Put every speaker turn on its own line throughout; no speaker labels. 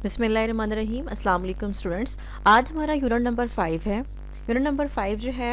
बिस्मिल्लाहिर्रहमानिर्रहीम। अस्सलाम वालेकुम स्टूडेंट्स। आज हमारा यूनिट नंबर 5 है। यूनिट नंबर 5 जो है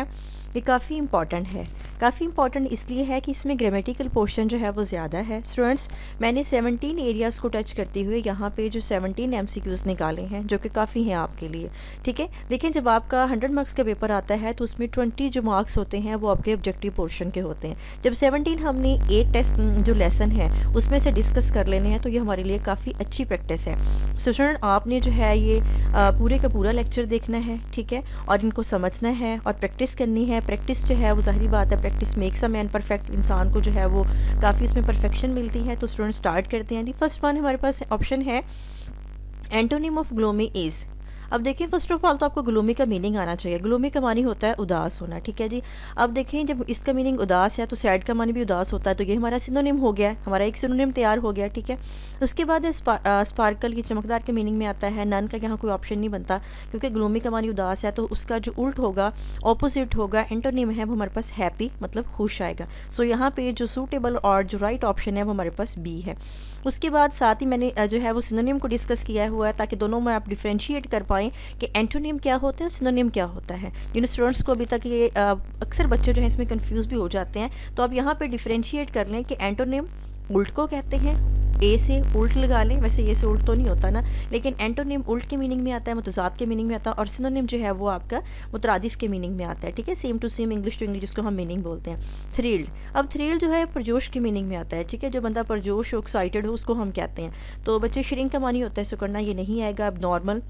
ये काफ़ी इंपॉर्टेंट है। काफ़ी इंपॉर्टेंट इसलिए है कि इसमें ग्रामेटिकल पोर्शन जो है वो ज़्यादा है। स्टूडेंट्स, मैंने 17 एरियाज़ को टच करते हुए यहाँ पे जो 17 एमसीक्यूज़ निकाले हैं जो कि काफ़ी हैं आपके लिए। ठीक है, देखिए जब आपका 100 मार्क्स का पेपर आता है तो उसमें 20 जो मार्क्स होते हैं वो आपके ऑब्जेक्टिव पोर्शन के होते हैं। जब 17 हमने एक टेस्ट जो लेसन है उसमें से डिस्कस कर लेने हैं तो ये हमारे लिए काफ़ी अच्छी प्रैक्टिस है। सो स्टूडेंट, आपने जो है ये पूरे का पूरा लेक्चर देखना है, ठीक है, और इनको समझना है और प्रैक्टिस करनी है। प्रैक्टिस जो है वो ज़ाहिर बात है, practice makes a man perfect. इंसान को जो है वो काफ़ी इसमें परफेक्शन मिलती है। तो स्टूडेंट स्टार्ट करते हैं। दी फर्स्ट वन हमारे पास ऑप्शन है एंटोनिम ऑफ ग्लोमी इज़। अब देखिए फर्स्ट ऑफ ऑल तो आपको ग्लोमी का मीनिंग आना चाहिए। ग्लोमी का मानी होता है उदास होना, ठीक है जी। अब देखें जब इसका मीनिंग उदास है तो सैड का मानी भी उदास होता है, तो ये हमारा सिनोनिम हो गया है, हमारा एक सिनोनिम तैयार हो गया, ठीक है। उसके बाद स्पार्कल की चमकदार के मीनिंग में आता है। नन का यहाँ कोई ऑप्शन नहीं बनता क्योंकि ग्लोमी का मानी उदास है, तो उसका जो उल्ट होगा, ऑपोजिट होगा, एंटोनिम है वो हमारे पास हैप्पी मतलब खुश आएगा। सो यहाँ पे जो सूटेबल और जो राइट ऑप्शन है वो हमारे पास बी है। उसके बाद साथ ही मैंने जो है वो सिनोनिम को डिस्कस किया हुआ है ताकि दोनों में आप डिफ्रेंशिएट कर पाएँ कि एंटोनिम क्या होता है और सिनोनिम क्या होता है। जिन स्टूडेंट्स को अभी तक ये अक्सर बच्चे जो हैं इसमें कंफ्यूज भी हो जाते हैं, तो आप यहाँ पे डिफ्रेंशिएट कर लें कि एंटोनिम उल्ट को कहते हैं, ए से उल्ट लगा लें, वैसे ये से उल्ट तो नहीं होता ना, लेकिन एंटोनिम उल्ट के मीनिंग में आता है, मुतज़ाद के मीनिंग में आता है, और सिनोनिम जो है वो आपका मुतरादिफ के मीनिंग में आता है, ठीक है, same to same, English to English जिसको हम मीनिंग बोलते हैं। थ्रिल्ड, अब थ्रिल्ड जो है परजोश के मीनिंग में आता है, ठीक है, जो बंदा परजोश हो, एक्साइटेड हो, उसको हम कहते हैं। तो बच्चे श्रिंक का मानी होता है सुकड़ना, ये नहीं आएगा। अब नॉर्मल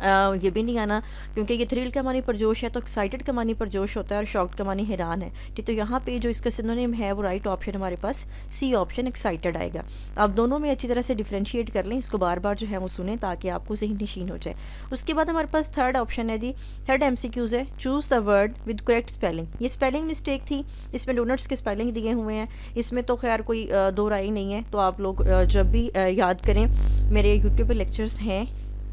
ये भी नहीं आना क्योंकि ये थ्रिल का मानी परजोश है, तो एक्साइटेड का मानी परजोश होता है और शॉक्ड का मानी हैरान है, ठीक। तो यहाँ पे जो इसका सिनोनिम है वो राइट ऑप्शन हमारे पास सी ऑप्शन एक्साइटेड आएगा। आप दोनों में अच्छी तरह से डिफ्रेंशिएट कर लें, इसको बार बार जो है वो सुने ताकि आपको ज़हन नशीन हो जाए। उसके बाद हमारे पास थर्ड ऑप्शन है जी, थर्ड एमसीक्यूज़ है, choose the word with correct spelling. ये स्पेलिंग मिस्टेक थी, इसमें डोनट्स के स्पेलिंग दिए हुए हैं, इसमें तो खैर कोई दो राय नहीं है। तो आप लोग जब भी याद करें, मेरे यूट्यूब पर लेक्चर्स हैं,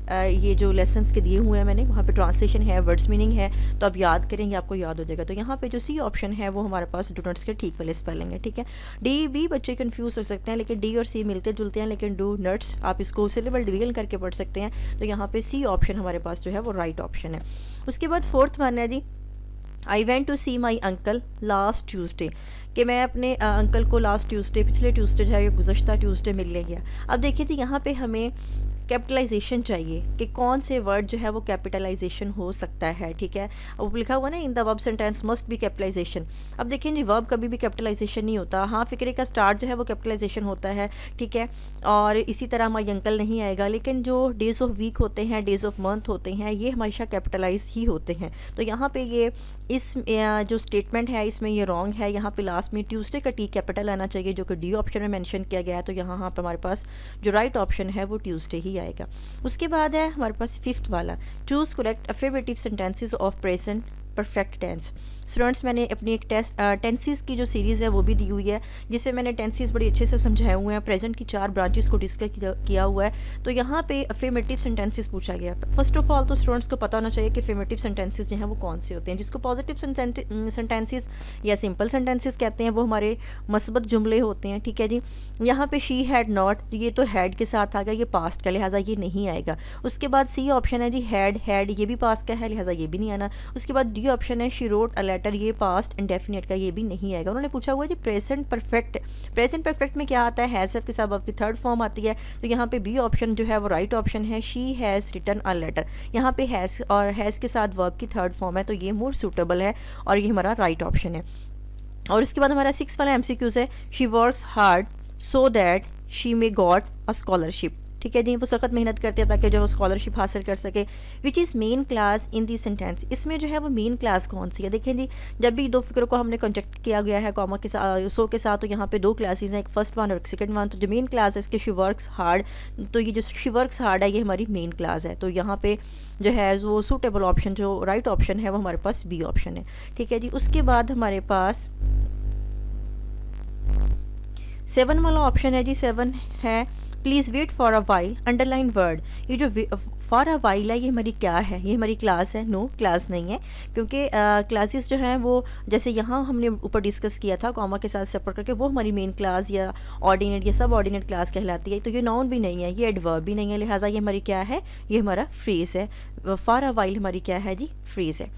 ये जो लेसन्स के दिए हुए हैं मैंने, वहाँ पे ट्रांसलेशन है, वर्ड्स मीनिंग है, तो आप याद करेंगे, आपको याद हो जाएगा। तो यहाँ पे जो सी ऑप्शन है वो हमारे पास डोनट्स के ठीक वाले स्पेलिंग है, ठीक है। डी भी बच्चे कंफ्यूज हो सकते हैं, लेकिन डी और सी मिलते जुलते हैं, लेकिन डू नट्स आप इसको सिलेबल डिवीजन करके पढ़ सकते हैं। तो यहाँ पे सी ऑप्शन हमारे पास जो है वो राइट ऑप्शन है। उसके बाद फोर्थ वन है जी, I went to see my uncle last Tuesday, कि मैं अपने अंकल को लास्ट ट्यूसडे, पिछले ट्यूसडे जो है गुज़श्ता ट्यूसडे मिलने गया। अब देखिए जी यहाँ पे हमें कैपिटलाइजेशन चाहिए कि कौन से वर्ड जो है वो कैपिटलाइजेशन हो सकता है, ठीक है। अब लिखा हुआ ना in the verb sentence must be capitalization. अब देखिए जी वर्ब कभी भी कैपिटलाइजेशन नहीं होता। हाँ, फिक्रे का स्टार्ट जो है वो कैपिटलाइजेशन होता है, ठीक है, और इसी तरह माई अंकल नहीं आएगा, लेकिन जो डेज ऑफ वीक होते हैं, डेज ऑफ मंथ होते हैं, ये हमेशा कैपिटलाइज ही होते हैं। तो यहाँ पे ये इस जो स्टेटमेंट है इसमें ये रॉन्ग है। यहाँ पे लास्ट में ट्यूसडे का टी कैपिटल आना चाहिए जो कि डी ऑप्शन में मेंशन किया गया है। तो यहाँ पे हमारे पास जो राइट ऑप्शन है वो ट्यूसडे ही आएगा। उसके बाद है हमारे पास फिफ्थ वाला, choose correct affirmative sentences of present perfect tense. Students, मैंने अपनी एक टेंसेस की जो सीरीज़ है वो भी दी हुई है, जिसमें मैंने टेंसेस बड़ी अच्छे से समझाए हुए हैं, प्रेजेंट की 4 ब्रांचेस को डिस्कस किया हुआ है। तो यहाँ पे अफर्मेटिव सेंटेंसेस पूछा गया है। फर्स्ट ऑफ ऑल तो स्टूडेंट्स को पता होना चाहिए कि अफर्मेटिव सेंटेंसेस जो हैं वो कौन से होते हैं। जिसको पॉजिटिव सेंटेंसेस या सिंपल सेंटेंसेस कहते हैं वो हमारे मस्बत जुमले होते हैं, ठीक है जी। यहाँ पे शी हैड नॉट, ये तो हैड के साथ आ गया, ये पास्ट का, लिहाजा ये नहीं आएगा। उसके बाद सी ऑप्शन है जी, हैड ये भी पास्ट का है, लिहाजा ये भी नहीं आना। उसके बाद डी ऑप्शन है, शी रोट अ लेटर, ये पास्ट इंडेफिनिट का, ये भी नहीं आएगा। उन्होंने पूछा हुआ जी प्रेजेंट परफेक्ट। प्रेजेंट परफेक्ट में क्या आता है, हैज़ के साथ आपकी थर्ड फॉर्म आती है। तो यहाँ पे बी ऑप्शन जो है वो राइट ऑप्शन है, she has written a letter. यहाँ पे हैज़ और हैज़ के साथ वर्ब की थर्ड फॉर्म है, तो ये मोर सूटेबल है और ये हमारा राइट ऑप्शन है। और उसके बाद हमारा 6 वाला एमसीक्यूज है, she works hard so that she may got a scholarship, ठीक है जी। वो सख्त मेहनत करते हैं ताकि जो वो स्कॉलरशिप हासिल कर सके। Which is main class in the sentence, इसमें जो है वो मेन क्लास कौन सी है। देखें जी, जब भी दो फिक्रों को हमने कंजक्ट किया गया है कॉमा के साथ, सो के साथ, तो यहाँ पे 2 क्लासेस हैं, एक फर्स्ट वन और एक सेकंड वन। तो जो मेन क्लास है इसके शी वर्क्स हार्ड, तो ये जो शी वर्क्स हार्ड है ये हमारी मेन क्लास है। तो यहाँ पे जो है वो सूटेबल ऑप्शन, जो राइट ऑप्शन है वो हमारे पास बी ऑप्शन है, ठीक है जी। उसके बाद हमारे पास 7 वाला ऑप्शन है जी, 7 है please wait for a while, underline word. ये जो फॉर अ वाइल है ये हमारी क्या है, ये हमारी क्लास है? नो, क्लास नहीं है, क्योंकि क्लासेस जो हैं वो जैसे यहाँ हमने ऊपर डिस्कस किया था कॉमा के साथ सेपरेट करके, वो हमारी मेन क्लास या ऑर्डिनेट या सब ऑर्डिनेट क्लास कहलाती है। तो ये नाउन भी नहीं है, ये एडवर्ब भी नहीं है, लिहाजा ये हमारी क्या है, ये हमारा फ्रेज़ है। फॉर अ वाइल हमारी क्या है जी, फ्रेज़ है।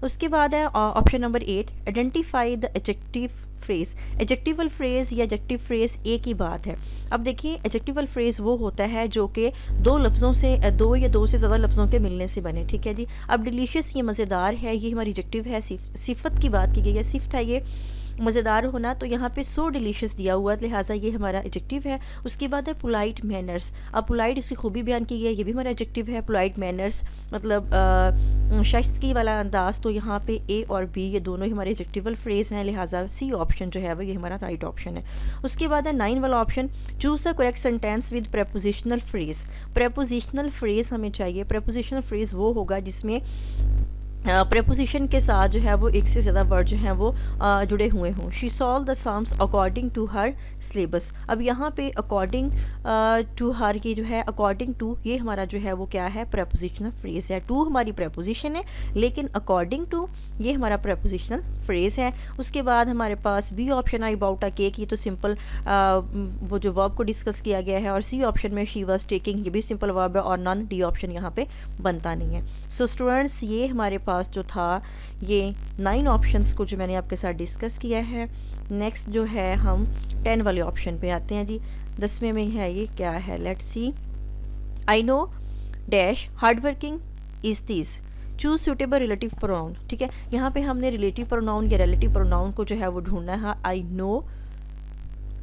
उसके बाद है option number 8, identify the adjective phrase. Adjectival phrase या एडजेक्टिव फ्रेज एक ही बात है। अब देखिए एडजेक्टिवल फ्रेज वो होता है जो कि दो लफ्ज़ों से, दो या दो से ज़्यादा लफ्ज़ों के मिलने से बने, ठीक है जी। अब डिलीशियस ये मज़ेदार है, ये हमारी एडजेक्टिव है। सिफत की बात की गई है, सिफ्त है ये मज़ेदार होना, तो यहाँ पे सो डिलीशियस दिया हुआ है, लिहाजा ये हमारा एडजेक्टिव है। उसके बाद है पोलाइट मैनर्स। अब पोलाइट इसकी खूबी बयान की गई है, ये भी हमारा एडजेक्टिव है। पोलाइट मैनर्स मतलब शाइस्तगी वाला अंदाज, तो यहाँ पे ए और बी ये दोनों ही हमारे एडजेक्टिवल फ्रेज हैं, लिहाजा सी ऑप्शन जो है वो ये हमारा राइट ऑप्शन है। उसके बाद है 9 वाला option, choose the correct sentence with prepositional phrase. Prepositional phrase हमें चाहिए। प्रेपोजिशनल फ्रेज वो होगा जिसमें प्रेपोजिशन के साथ जो है वो एक से ज़्यादा वर्ड जो हैं वो जुड़े हुए हों। She solve the sums according to her syllabus. अब यहाँ पे अकॉर्डिंग टू हर की जो है, अकॉर्डिंग टू ये हमारा जो है वो क्या है, प्रेपोजिशनल फ्रेज है। टू हमारी प्रेपोजिशन है, लेकिन अकॉर्डिंग टू ये हमारा प्रेपोजिशनल फ्रेज है। उसके बाद हमारे पास B option I about a cake, ये तो सिंपल वो जो वर्ब को डिस्कस किया गया है। और सी ऑप्शन में शी वाज टेकिंग, ये भी सिंपल वर्ब है। और नॉन डी ऑप्शन यहाँ पे बनता नहीं है। सो स्टूडेंट्स ये हमारे पास जो था ये 9 ऑप्शंस को जो मैंने आपके साथ डिस्कस किया है। नेक्स्ट जो है हम 10 वाले ऑप्शन पे आते हैं जी। 10वें में है ये क्या है, let's see. I know dash hard working is this, choose suitable relative pronoun. ठीक है, यहाँ पे हमने रिलेटिव प्रोनाउन या रिलेटिव प्रोनाउन को जो है वो ढूंढना है। I know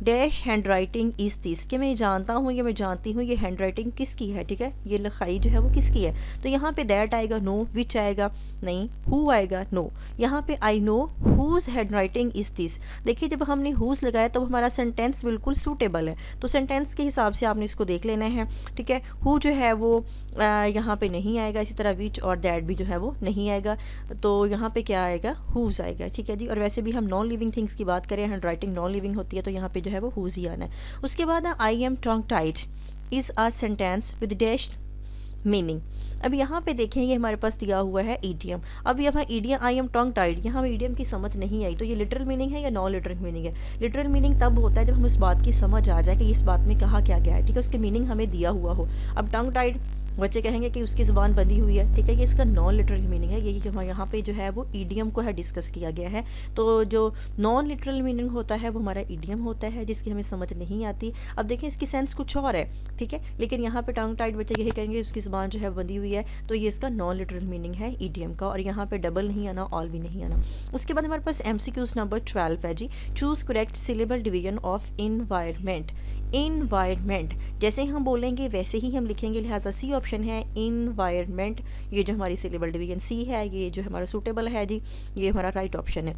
dash hand writing is this, कि मैं जानता हूँ या मैं जानती हूँ ये हैंड राइटिंग किसकी है। ठीक है, ये लिखाई जो है वो किसकी है। तो यहाँ पे दैट आएगा, नो। विच आएगा, नहीं। हु आएगा, नो। यहाँ पे I know whose hand writing is this. देखिए जब हमने हुज लगाया तो हमारा सेंटेंस बिल्कुल सूटेबल है, तो सेंटेंस के हिसाब से आपने इसको देख लेना है। ठीक है, हु जो है वो यहाँ पे नहीं आएगा, इसी तरह विच और दैट भी जो है वो नहीं आएगा। तो यहाँ पे क्या आएगा, हुज आएगा। ठीक है जी, और वैसे भी हम नॉन लिविंग थिंग्स की बात करें, हैंड राइटिंग नॉन लिविंग होती है, तो यहाँ पे जो है वो हुज ही आना है। उसके बाद I am tongue tied is a sentence with dash meaning. अब यहाँ पे देखें ये हमारे पास दिया हुआ है ईडियम। अब यहाँ idiom I am tongue tied, यहाँ ईडियम की समझ नहीं आई, तो ये लिटरल मीनिंग है या नॉन लिटरल मीनिंग है। लिटरल मीनिंग तब होता है जब हमें इस बात की समझ आ जाए कि इस बात में कहा क्या गया है। ठीक है, उसके मीनिंग हमें दिया हुआ हो। अब टंग टाइड बच्चे कहेंगे कि उसकी ज़ुबान बंधी हुई है। ठीक है, ये इसका नॉन लिटरल मीनिंग है। यही जो यहाँ पे जो है वो ईडियम को है डिस्कस किया गया है। तो जो नॉन लिटरल मीनिंग होता है वो हमारा ईडियम होता है, जिसकी हमें समझ नहीं आती। अब देखें इसकी सेंस कुछ और है, ठीक है, लेकिन यहाँ पे टंग टाइड बच्चे यही कहेंगे उसकी ज़ुबान जो है बंधी हुई है, तो ये इसका नॉन लिटरल मीनिंग है ईडियम का। और यहाँ पे डबल नहीं आना, ऑल भी नहीं आना। उसके बाद हमारे पास MCQs नंबर 12 है जी। Choose correct syllable division of environment. Environment जैसे हम बोलेंगे वैसे ही हम लिखेंगे, लिहाजा सी ऑप्शन है इन्वायरमेंट। ये जो हमारी सिलेबल डिवीजन सी है, ये जो हमारा सूटेबल है जी, ये हमारा राइट ऑप्शन है।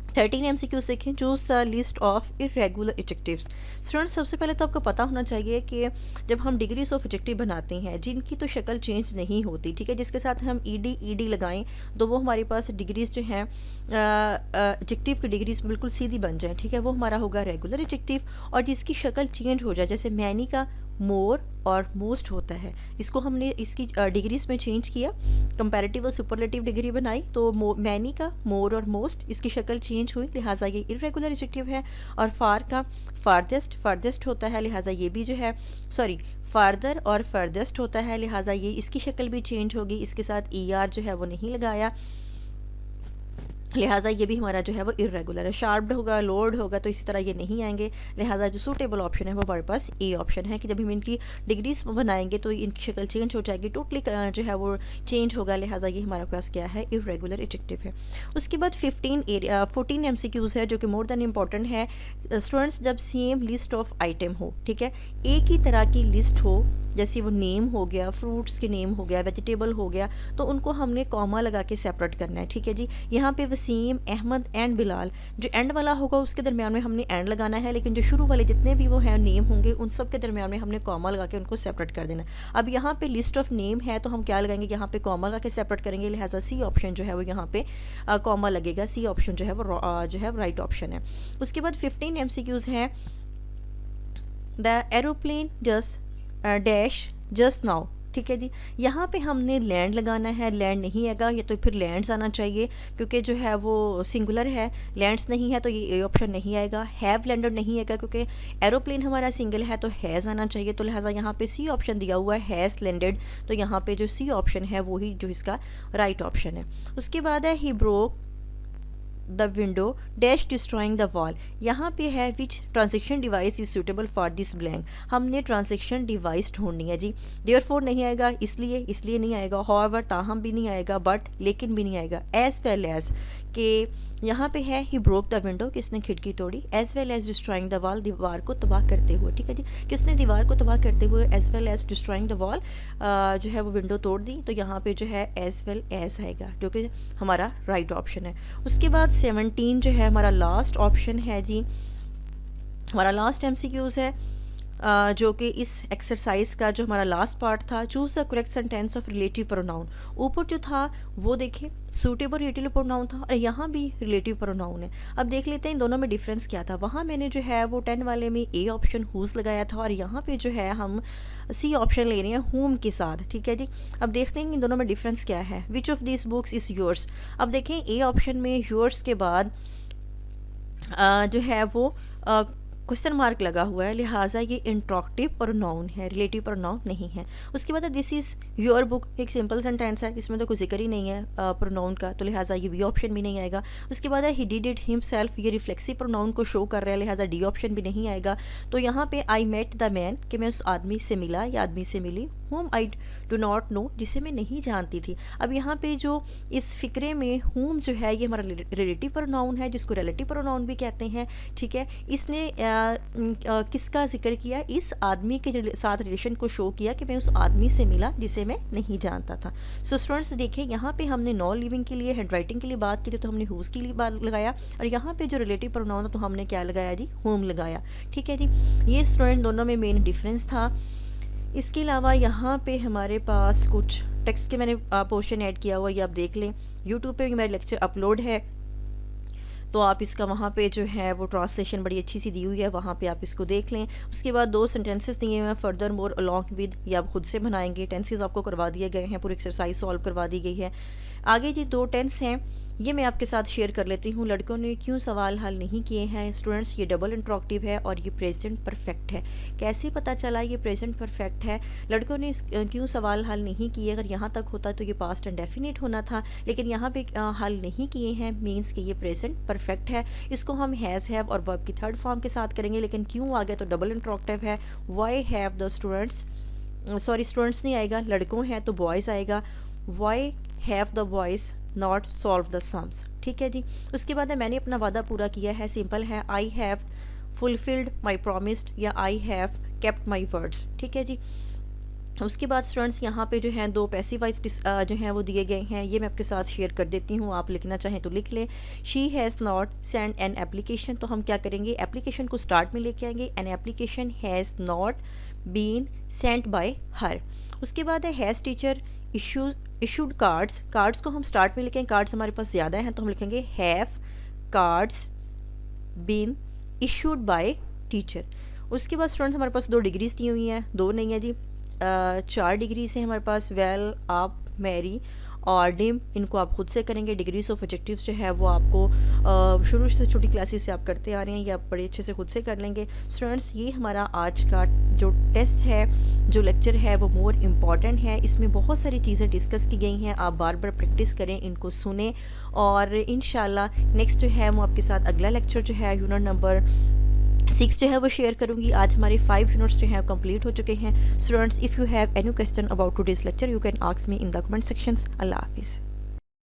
13 MCQs देखें। Choose the list of irregular adjectives. Students सबसे पहले तो आपको पता होना चाहिए कि जब हम डिग्रीज ऑफ एडजेक्टिव बनाते हैं जिनकी तो शक्ल चेंज नहीं होती, ठीक है, जिसके साथ हम ईडी लगाएं तो वो हमारे पास डिग्रीज जो हैं एडजेक्टिव की डिग्रीज बिल्कुल सीधी बन जाए। ठीक है, वो हमारा होगा रेगुलर एडजेक्टिव। और जिसकी शक्ल चेंज हो जाए, जैसे मैनी का मोर और मोस्ट होता है, इसको हमने इसकी डिग्रीज में चेंज किया, कंपैरेटिव और सुपरलेटिव डिग्री बनाई, तो मैनी का मोर और मोस्ट इसकी शक्ल चेंज हुई, लिहाजा ये इरेगुलर एडजेक्टिव है। और फार का फारदेस्ट होता है, लिहाजा ये भी जो है फार्दर और फर्देस्ट होता है, लिहाजा ये इसकी शक्ल भी चेंज होगी। इसके साथ ER जो है वो नहीं लगाया, लिहाजा ये भी हमारा जो है वो इरेगुलर है। शार्प्ड होगा, लोड होगा, तो इसी तरह ये नहीं आएंगे, लिहाजा जो सूटेबल ऑप्शन है वो हमारे पास ए ऑप्शन है कि जब हम इनकी डिग्रीज बनाएंगे तो इनकी शक्ल चेंज हो जाएगी, टोटली जो है वो चेंज होगा, लिहाजा ये हमारे पास क्या है, इरेगुलर एडजेक्टिव है। उसके बाद 14 MCQs है जो कि मोर देन इंपॉर्टेंट है। स्टूडेंट्स जब सेम लिस्ट ऑफ आइटम हो, ठीक है, एक ही तरह की लिस्ट हो, जैसे वो नेम हो गया, फ्रूट्स के नेम हो गया, वेजिटेबल हो गया, तो उनको हमने कॉमा लगा के सेपरेट करना है। ठीक है जी, यहाँ पे वसीम, अहमद एंड बिलाल, जो एंड वाला होगा उसके दरमियान में हमने एंड लगाना है, लेकिन जो शुरू वाले जितने भी वो हैं नेम होंगे उन सब के दरमियान में हमने कॉमा लगा के उनको सेपरेट कर देना। अब यहाँ पे लिस्ट ऑफ नेम है तो हम क्या लगाएंगे, यहाँ पे कॉमा लगा के सेपरेट करेंगे, लिहाजा सी ऑप्शन जो है वो यहाँ पे कॉमा लगेगा। सी ऑप्शन जो है वो राइट ऑप्शन है। उसके बाद 15 MCQs हैं the aeroplane just dash just now. ठीक है जी, यहाँ पे हमने लैंड लगाना है, लैंड नहीं आएगा या तो फिर लैंड्स आना चाहिए, क्योंकि जो है वो सिंगुलर है, लैंड्स नहीं है तो ये ऑप्शन नहीं आएगा। हैव लैंडेड नहीं आएगा क्योंकि एरोप्लेन हमारा सिंगल है तो हैज़ आना चाहिए, तो लिहाजा यहाँ पे सी ऑप्शन दिया हुआ है हैज़ लैंडेड, तो यहाँ पे जो सी ऑप्शन है वही जो इसका राइट ऑप्शन है। उसके बाद है he broke the window dash destroying the wall. यहाँ पे है which transaction device is suitable for this blank. हमने ट्रांजेक्शन डिवाइस ढूंढनी है जी। देयरफॉर नहीं आएगा, इसलिए नहीं आएगा, हाउएवर ताहम भी नहीं आएगा, बट लेकिन भी नहीं आएगा, एज वेल एज कि यहाँ पे है ही ब्रोक द विंडो, किसने खिड़की तोड़ी, as well as destroying the wall, दीवार को तबाह करते हुए। ठीक है जी, किसने दीवार को तबाह करते हुए, as well as destroying the wall जो है वो विंडो तोड़ दी, तो यहाँ पे जो है एज वेल एज आएगा जो कि हमारा राइट ऑप्शन है। उसके बाद 17 जो है हमारा लास्ट ऑप्शन है जी, हमारा लास्ट MCQs है जो कि इस एक्सरसाइज का जो हमारा लास्ट पार्ट था। Choose the correct sentence of relative pronoun. ऊपर जो था वो देखिए सूटेबल रिलेटिव प्रोनाउन था और यहाँ भी रिलेटिव प्रोनाउन है। अब देख लेते हैं इन दोनों में डिफरेंस क्या था। वहाँ मैंने जो है वो 10 वाले में ए ऑप्शन हुज लगाया था और यहाँ पे जो है हम सी ऑप्शन ले रहे हैं होम के साथ। ठीक है जी, अब देखते हैं इन दोनों में डिफरेंस क्या है। Which of this books is yours. अब देखें ए ऑप्शन में योर्स के बाद जो है वो क्वेश्चन मार्क लगा हुआ है, लिहाजा ये इंट्रोक्टिव प्रोनाउन है, रिलेटिव प्रोनाउन नहीं है। उसके बाद दिस इज़ योर बुक, एक सिंपल सेंटेंस है, इसमें तो कोई जिक्र ही नहीं है प्रोनाउन का, तो लिहाजा ये बी ऑप्शन भी नहीं आएगा। उसके बाद है ही डिड इट हिमसेल्फ, ये रिफ्लेक्सिव प्रोनाउन को शो कर रहा है, लिहाजा डी ऑप्शन भी नहीं आएगा। तो यहाँ पे आई मेट द मैन, कि मैं उस आदमी से मिला या आदमी से मिली, whom I do not know, जिसे मैं नहीं जानती थी। अब यहाँ पे जो इस फिक्रे में होम जो है ये हमारा रिलेटिव प्रोनाउन है, जिसको रिलेटिव प्रोनाउन भी कहते हैं। ठीक है, इसने किसका जिक्र किया, इस आदमी के साथ रिलेशन को शो किया कि मैं उस आदमी से मिला जिसे मैं नहीं जानता था। सो स्टूडेंट्स देखिए, यहाँ पे हमने नॉन लिविंग के लिए, हैंड राइटिंग के लिए बात की थी तो हमने हुज के लिए बात लगाया, और यहाँ पे जो रिलेटिव प्रोनाउन था तो हमने क्या लगाया जी, होम लगाया। ठीक है जी, ये स्टूडेंट दोनों में मेन डिफरेंस था। इसके अलावा यहाँ पे हमारे पास कुछ टेक्स्ट के मैंने पोर्शन ऐड किया हुआ, ये आप देख लें। यूट्यूब पे भी मेरा लेक्चर अपलोड है, तो आप इसका वहाँ पे जो है वो ट्रांसलेशन बड़ी अच्छी सी दी हुई है, वहाँ पे आप इसको देख लें। उसके बाद 2 सेंटेंसेस दिए हुए हैं, फर्दर मोर अलॉन्ग विद, ये आप खुद से बनाएंगे। टेंसेस आपको करवा दिए गए हैं, पूरी एक्सरसाइज सॉल्व करवा दी गई है। आगे जी 2 टेंस हैं, ये मैं आपके साथ शेयर कर लेती हूँ। लड़कों ने क्यों सवाल हल नहीं किए हैं। स्टूडेंट्स, ये डबल इंट्रोक्टिव है और ये प्रेजेंट परफेक्ट है। कैसे पता चला ये प्रेजेंट परफेक्ट है। लड़कों ने क्यों सवाल हल नहीं किए, अगर यहाँ तक होता तो ये पास्ट इंडेफिनिट होना था, लेकिन यहाँ पे हल नहीं किए हैं, मीन्स कि ये प्रेजेंट परफेक्ट है। इसको हम हैज़ हैव और वर्ब की थर्ड फॉर्म के साथ करेंगे, लेकिन क्यों आ गया तो डबल इंट्रोक्टिव है। Why have the students, sorry students नहीं आएगा, लड़कों हैं तो बॉयज़ आएगा। Why have the boys not solve the sums. ठीक है जी, उसके बाद मैंने अपना वादा पूरा किया है, सिंपल है, I have fulfilled my promised या I have kept my words. ठीक है जी, उसके बाद स्टूडेंट्स यहाँ पे जो हैं 2 पैसिव वॉइस जो हैं वो दिए गए हैं, ये मैं आपके साथ शेयर कर देती हूँ, आप लिखना चाहें तो लिख लें। She has not send an application, तो हम क्या करेंगे, एप्लीकेशन को स्टार्ट में लेके आएंगे। An application has not been sent by her. उसके बाद है has teacher issued cards, cards को हम स्टार्ट में लिखेंगे, कार्ड्स हमारे पास ज़्यादा हैं तो हम लिखेंगे have cards been issued by teacher. उसके बाद स्टूडेंट्स हमारे पास 2 डिग्रीज दी हुई हैं, 2 नहीं है जी, 4 डिग्रीज हैं हमारे पास, वेल, अप, मैरी और डिम, इनको आप खुद से करेंगे। डिग्रीज ऑफ एडजेक्टिव्स जो है वो आपको शुरू से छोटी क्लासेस से आप करते आ रहे हैं, ये आप बड़े अच्छे से खुद से कर लेंगे। स्टूडेंट्स, ये हमारा आज का जो टेस्ट है, जो लेक्चर है वो मोर इम्पॉर्टेंट है, इसमें बहुत सारी चीज़ें डिस्कस की गई हैं, आप बार बार प्रैक्टिस करें, इनको सुने, और इंशाल्लाह नेक्स्ट जो है वो आपके साथ अगला लेक्चर जो है यूनिट नंबर 6 जो है वो शेयर करूंगी। आज हमारे 5 यूनिट्स जो हैं कंप्लीट हो चुके हैं। Students, if you have any question about today's lecture you can ask me in the comment sections. अल्लाह हाफिज़।